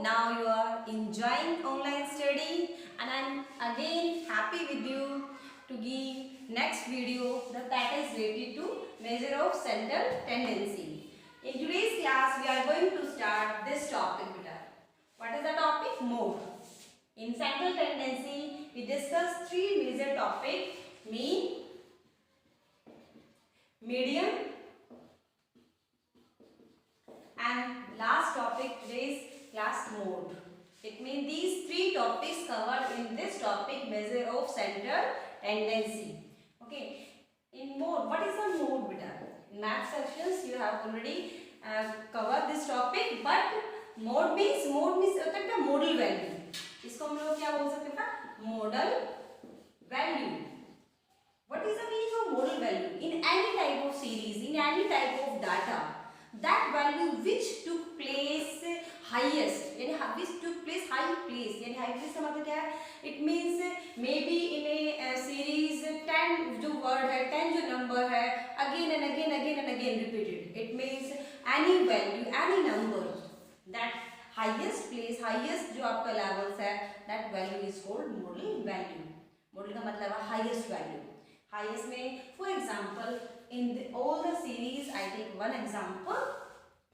hope now you are enjoying online study, and I'm again happy with you to give next video that is related to measure of central tendency. In today's class we are going to start this topic. What is the topic? Mode. In central tendency we discuss three major topics: mean, median, and last topic today's class, mode. It means these three topics covered in this topic, measure of central tendency. Okay. In mode, what is the mode, beta? In math sections you have already covered this topic, but mode means होता है modal value. इसको हम लोग क्या बोल सकते हैं? Modal value. What is the meaning of modal value? In any type of series, in any type of data, that value which took place highest, यानी which took place high place, यानी high place का मतलब क्या है? It means maybe in a series 10 जो word है, 10 जो number है, again and again repeated. It means any value, any number that highest place, highest जो आपका levels है, that value is called modal value. Modal का मतलब है highest value. Highest में, for example, in all the series, I take one example.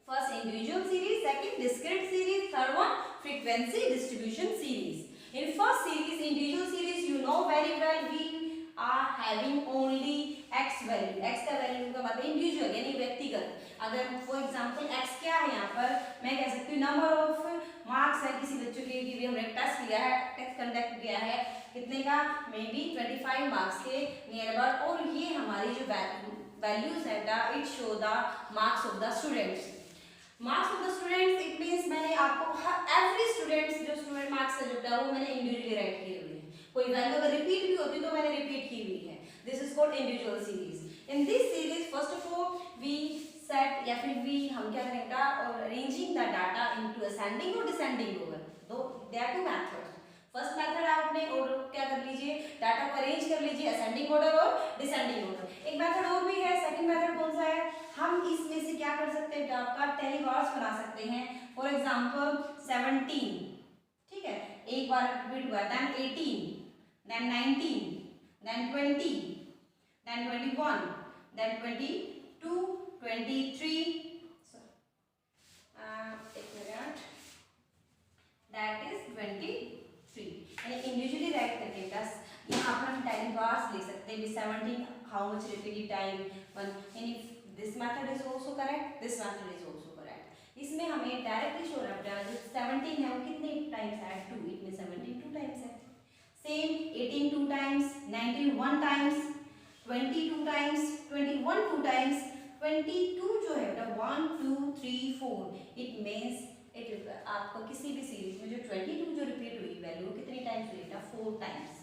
First, individual series. Second, discrete series. Third one, frequency distribution series. In first series, individual series, you know very well, we are having only x value. X का value का मतलब individual यानी व्यक्तिगत. अगर for example x क्या है यहाँ पर, मैं कह सकती हूँ number of marks है किसी बच्चों के लिए, भी हमने टेस्ट किया है, टेस्ट कंडक्ट किया है, कितने का, मे बी 25 मार्क्स के नियर अबाउट, और ये हमारी जो वैल्यूज है it show the marks of the students. Marks of the students it means मैंने आपको एवरी स्टूडेंट्स जो स्टूडेंट मार्क्स है जो वो मैंने इंडिविजुअली राइट किए हुए हैं. कोई वैल्यू अगर रिपीट भी होती तो मैंने रिपीट की हुई है. This is called individual series. In this series first of all we set, या फिर वी हम क्या करेंगे, और arranging the data into ascending और descending order. Though there are two methods. First method आपने और क्या कर लीजिए, डाटा को अरेंज कर लीजिए असेंडिंग ऑर्डर और डिसेंडिंग ऑर्डर. एक मेथड और भी है. सेकंड मेथड कौन सा है, हम इसमें से क्या कर सकते हैं, आपका टेलीबार्स बना सकते हैं. फॉर एग्जांपल 17, ठीक है, एक बार रिपीट हुआ, then 18, then 19, then 20, then 21, then 22, 23, एक मिनट, दैट इज 23. यानी इंडिविजुअली राइट करके प्लस यहाँ पर हम टाइम बार्स ले सकते हैं. 17 how much repeated time one, यानी this method is also correct, this method is also correct. इसमें हमें डायरेक्टली शो रहा है जो 17 है वो कितने टाइम्स है, 2, इट मींस 17 2 टाइम्स है. Same 18 2 times, 19 1 times, 20 2 times, 21 2 times, 22 जो है बेटा 1 2 3 4, इट मींस आपको किसी भी सीरीज में जो 22 जो रिपीट हुई वैल्यू कितनी टाइम्स हुई था, 4 टाइम्स.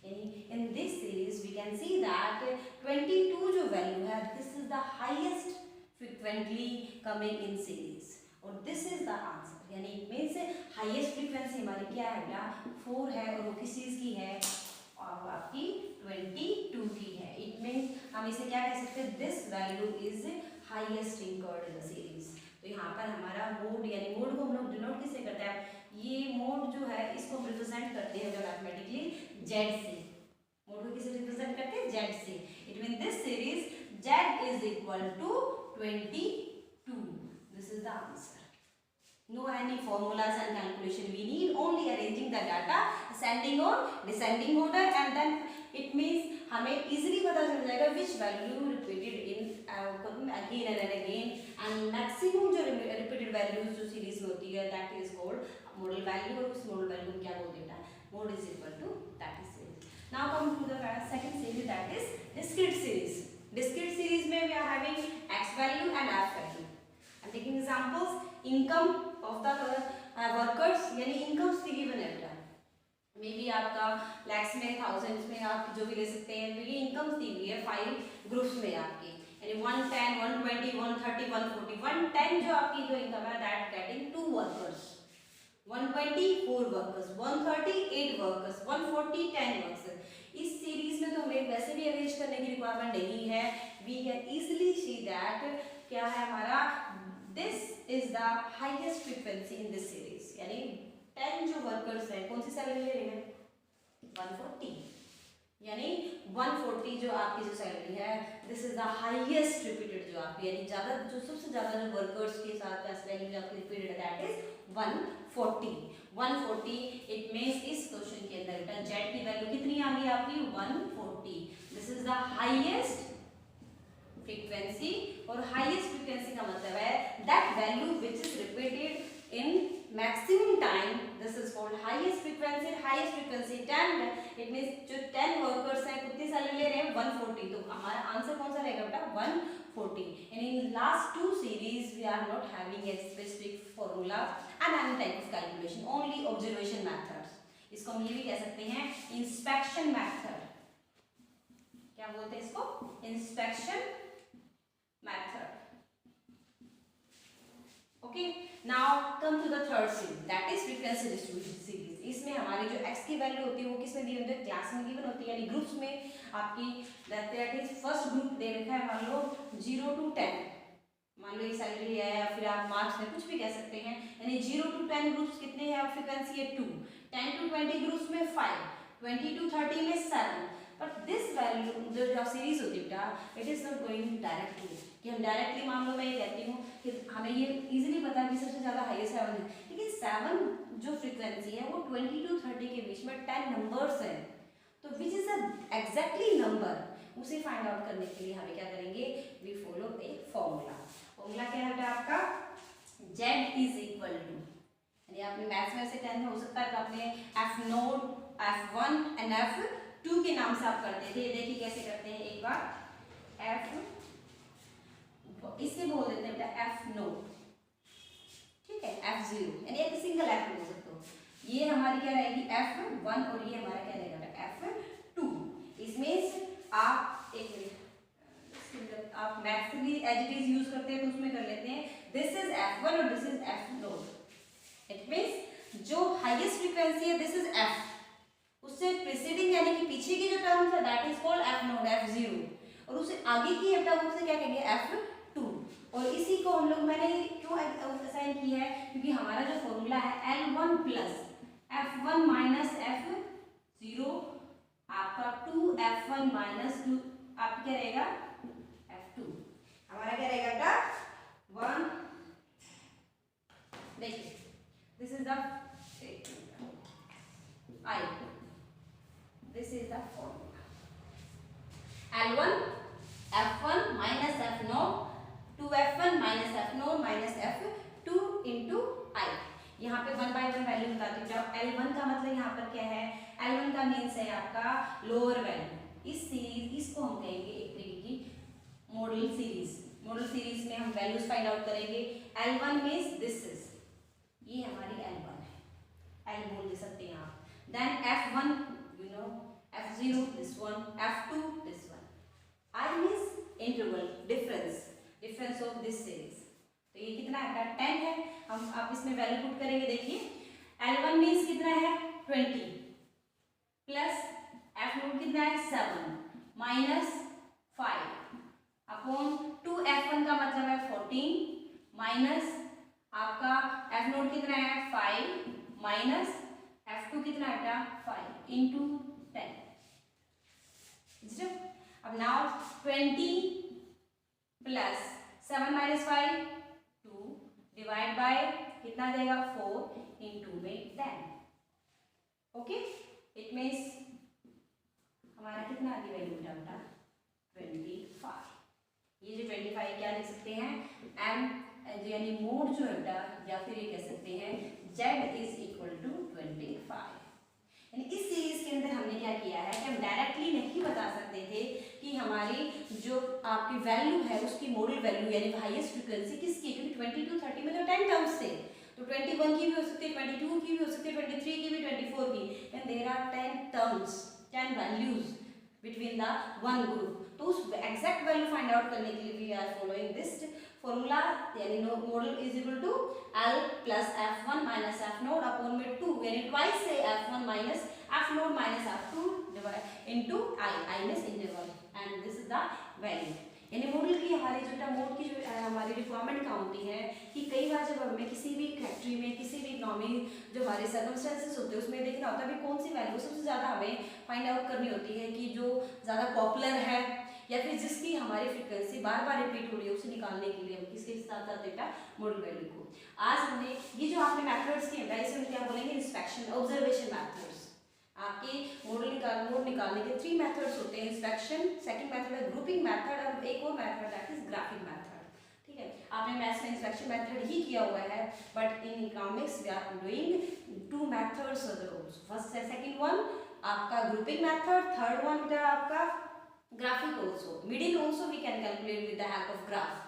यानी in this series we can see that 22 जो वैल्यू है this is the highest frequently coming in series, और दिस इज द आंसर. यानी इट मींस हाईएस्ट फ्रीक्वेंसी हमारी क्या है बेटा, 4 है, और वो किस चीज की है, और आपकी 22 की है. इट मींस हम इसे क्या कह सकते हैं, this value is highest incurred in the series. तो यहाँ पर हमारा मोड, यानी मोड को हम लोग डिनोट किससे करते हैं, ये मोड जो है इसको हम रिप्रेजेंट करते हैं जो मैथमेटिकली जेड से. मोड को किससे रिप्रेजेंट करते हैं, जेड से. It mean this series Z is equal to 22. This is the answer. No any formulas and calculation. We need only arranging the data, ascending or descending order, and then it means हमें easily पता चल जाएगा which value repeated in again and again, and maximum जो repeated values जो series में होती है that is called modal value, और उस modal value को क्या बोलते हैं, mode is equal to that is series. Now come to the second series, that is discrete series. Discrete series में we are having x value and f value. I'm taking examples. Income of the workers, यानी incomes the given है बेटा, may be आपका लैक्स में, thousands में, आप जो भी ले सकते हैं. तो ये इनकम्स दी हुई है 5 ग्रुप्स में आपके, यानी 110 120 130 140. 110 जो आपकी जो इनकम है that getting 2 workers, 120 4 workers, 130 8 workers, 140 10 workers. इस सीरीज में तो हमें वैसे भी अरेंज करने की रिक्वायरमेंट नहीं है. We can easily see that क्या है हमारा, this is the highest frequency in this series, यानी 10 जो वर्कर्स हैं कौन सी सैलरी ले रहे हैं 140, यानी 140 जो आपकी जो सैलरी है this is the highest repeated जो आपकी, यानी ज्यादा जो सबसे ज्यादा जो वर्कर्स के साथ सैलरी आपकी रिपीटेड है दैट इज 140। इट मींस इस क्वेश्चन के अंदर बेटा जेड की वैल्यू कितनी आ गई आपकी 140। This is the highest frequency, और हाईएस्ट फ्रीक्वेंसी का मतलब है that value which is repeated in maximum time, this is called highest frequency. Highest frequency 10 है, इट मींस जो 10 वर्कर्स हैं कितनी सैलरी ले रहे हैं 140, तो हमारा आंसर कौन सा रहेगा बेटा 140। And in last two series we are not having a specific formula and any type of calculation, only observation methods. इसको हम ये भी कह सकते हैं इंस्पेक्शन मेथड, क्या बोलते हैं इसको inspection method. Okay, now come to the third series that is frequency distribution series. इसमें हमारी जो x की वैल्यू होती है वो किसमें दी होती है क्लास में गिवन होती है, यानी ग्रुप्स में आपकी दैट इज फर्स्ट ग्रुप दे रखा है मान लो 0 to 10, मान लो ये सैलरी है या फिर आप मार्क्स में कुछ भी कह सकते हैं, यानी 0 to 10 ग्रुप्स कितने हैं और फ्रीक्वेंसी है 2, 10 to 20 ग्रुप्स में 5, 20 to 30 में 7। बट दिस वैल्यू जो सीरीज होती है बेटा it is not going directly, कि हम डायरेक्टली मान लो मैं ये कहती हूँ कि हमें ये इजीली पता है कि सबसे ज़्यादा हाईएस्ट 7 है, लेकिन 7 जो फ्रीक्वेंसी है वो 20 to 30 के बीच में 10 नंबर्स हैं, तो which is the exactly number, उसे फाइंड आउट करने के लिए हमें क्या करेंगे we follow a formula. Formula क्या है बेटा आपका z इज इक्वल टू, यानी आपने मैथ्स में से 10 में हो सकता है तो आपने f node f1 and f2 के नाम से आप करते थे, देखिए कैसे करते हैं एक बार f इससे बोल देते हैं बेटा f नोड, ठीक है f0, यानी एक सिंगल f बोल सकते हो, ये हमारी क्या रहेगी f1 और ये हमारा क्या रहेगा बेटा f2। इसमें आप एक मिनट आप मैथ्स भी एज इट इज यूज करते हैं तो उसमें कर लेते हैं दिस इज f1 और this is f node. It means जो हाईएस्ट फ्रीक्वेंसी है दिस इज f, उससे प्रीसीडिंग यानी कि पीछे की जो टर्म है that is called f node f0, और उससे आगे की टर्म से क्या कहेंगे f2। और इसी को हम लोग मैंने क्यों असाइन किया है क्योंकि हमारा जो फॉर्मूला है L1 plus f1 minus f0 आपका 2f1 माइनस 2 आपका क्या रहेगा f2, हमारा क्या रहेगा बेटा 1। देखिए this is the I, this is the formula L1 f1 minus f naught 2f1 minus f naught minus f2 into I। यहाँ पे 1 by 1 वैल्यू बताती हूँ। जब L1 का मतलब यहाँ पर क्या है, L1 का मीन्स है आपका लोअर वैल्यू। इस सीरीज इसको हम कहेंगे एक तरीके की मॉडल सीरीज। मॉडल सीरीज में हम वैल्यूज फाइंड आउट करेंगे। L1 मीन्स दिस इज, ये हमारी L1 है, L बोल दे सकते हैं आप। Then f1 you know, f0 this one, f2 this one, I means interval difference of this series। तो ये कितना है 10 है, हम आप इसमें वैल्यू पुट करेंगे। देखिए L1 मीन्स कितना है 20 प्लस f नोट कितना है 7 माइनस 5 अपॉन 2f1 का मतलब है 14 माइनस आपका f नोट कितना है 5 माइनस f2 कितना है 5 इंटू 10। अब now 20 plus 7 minus 5 2 divide by कितना आ जाएगा 4 इंटू में 10। ओके, इट मीन्स हमारा कितना आ गया वैल्यू बेटा 25। ये जो 25 क्या लिख सकते हैं m यानी मोड जो है बेटा, या फिर ये कह सकते हैं z इज इक्वल टू 25। यानी इस सीरीज के अंदर हमने क्या किया है कि हम डायरेक्टली नहीं बता सकते थे कि हमारी जो आपकी वैल्यू है उसकी मॉडल वैल्यू यानी हाईएस्ट फ्रीक्वेंसी किसकी, क्योंकि 20 to 30 में तो 10 टर्म्स थे, तो 21 की भी हो सकती है, 22 की भी हो सकती है, 23 की भी, 24 की, and there are 10 terms 10 values between the one group. तो उस एग्जैक्ट वैल्यू फाइंड आउट करने के लिए we are following this formula, यानी modal is equal to L plus f1 minus f naught upon में 2, यानी ट्वाइस से f1 minus f naught minus f2 into I means interval, and this is the value. यानी modal की हमारी जो mode की जो हमारी हमारी रिक्वायरमेंट कहाँ होती है कि कई बार जब हमें किसी भी फैक्ट्री में किसी भी इकोनॉमिक जो हमारे सर्कमस्टेंसेस होते हैं उसमें देखना होता है अभी कौन सी वैल्यू सबसे ज़्यादा हमें फाइंड आउट करनी होती है कि जो ज़्यादा पॉपुलर है या फिर जिसकी हमारी फ्रिक्वेंसी बार बार रिपीट हो रही है उसे निकालने के लिए हम किसके साथ साथ बेटा मॉडल वैल्यू को। आज हमने ये जो आपने मेथड्स किए बेटा इसमें क्या बोलेंगे इंस्पेक्शन ऑब्जर्वेशन मेथड्स। आपके मोड निकालने के 3 मेथड्स होते हैं इंस्पेक्शन, सेकंड मेथड है ग्रुपिंग मेथड और एक और method that is graphic method. ठीक है, आपने मैथ्स में इंस्पेक्शन मेथड ही किया हुआ है but in economics we are doing 2 methods also. First है सेकंड वन आपका ग्रुपिंग मेथड, थर्ड वन बेटा आपका graphic also, middle also we can calculate with the help of graph.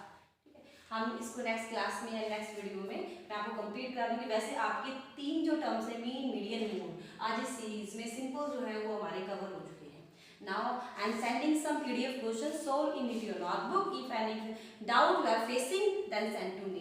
हम इसको नेक्स्ट क्लास में या नेक्स्ट वीडियो में मैं आपको कंप्लीट कर दूंगी। वैसे आपके 3 जो टर्म्स है मीन मीडियन मोड आज इस सीरीज में सिंपल जो है वो हमारे कवर हो चुके हैं। Now I am sending some PDF questions solve in your notebook. If any doubt you are facing then send to